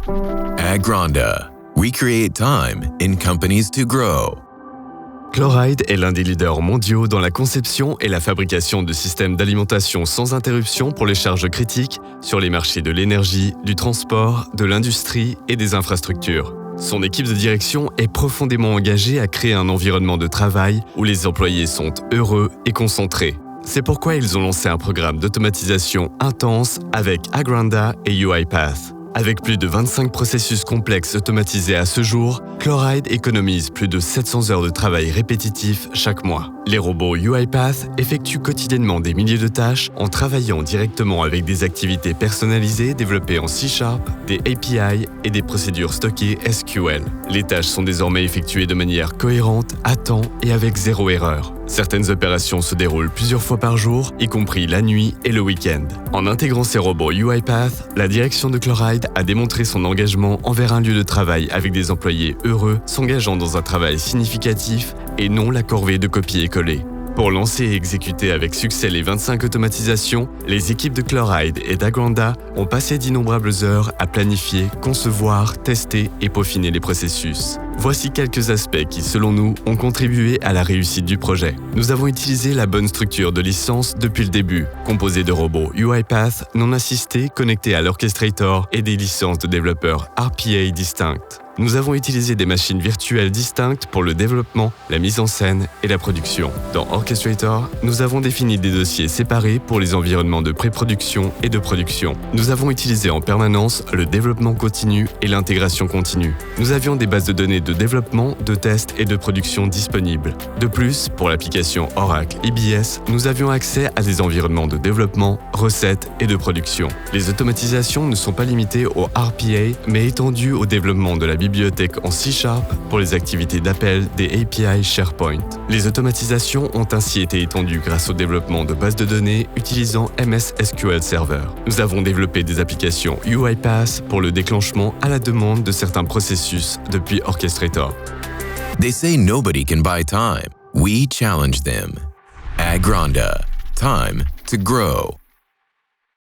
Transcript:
At Granda, we create time in companies to grow. Chloride est l'un des leaders mondiaux dans la conception et la fabrication de systèmes d'alimentation sans interruption pour les charges critiques sur les marchés de l'énergie, du transport, de l'industrie et des infrastructures. Son équipe de direction est profondément engagée à créer un environnement de travail où les employés sont heureux et concentrés. C'est pourquoi ils ont lancé un programme d'automatisation intense avec Agranda et UiPath. Avec plus de 25 processus complexes automatisés à ce jour, Chloride économise plus de 700 heures de travail répétitif chaque mois. Les robots UiPath effectuent quotidiennement des milliers de tâches en travaillant directement avec des activités personnalisées développées en C#, des API et des procédures stockées SQL. Les tâches sont désormais effectuées de manière cohérente, à temps et avec zéro erreur. Certaines opérations se déroulent plusieurs fois par jour, y compris la nuit et le week-end. En intégrant ces robots UiPath, la direction de Chloride a démontré son engagement envers un lieu de travail avec des employés heureux, s'engageant dans un travail significatif et non la corvée de copier-coller. Pour lancer et exécuter avec succès les 25 automatisations, les équipes de Chloride et d'Agranda ont passé d'innombrables heures à planifier, concevoir, tester et peaufiner les processus. Voici quelques aspects qui, selon nous, ont contribué à la réussite du projet. Nous avons utilisé la bonne structure de licence depuis le début, composée de robots UiPath non assistés connectés à l'orchestrator et des licences de développeurs RPA distinctes. Nous avons utilisé des machines virtuelles distinctes pour le développement, la mise en scène et la production. Dans Orchestrator, nous avons défini des dossiers séparés pour les environnements de pré-production et de production. Nous avons utilisé en permanence le développement continu et l'intégration continue. Nous avions des bases de données de développement, de test et de production disponibles. De plus, pour l'application Oracle EBS, nous avions accès à des environnements de développement, recettes et de production. Les automatisations ne sont pas limitées au RPA, mais étendues au développement de la bibliothèque en C# pour les activités d'appel des API SharePoint. Les automatisations ont ainsi été étendues grâce au développement de bases de données utilisant MS SQL Server. Nous avons développé des applications UiPath pour le déclenchement à la demande de certains processus depuis Orchestrator. They say nobody can buy time. We challenge them. At Granda, time to grow.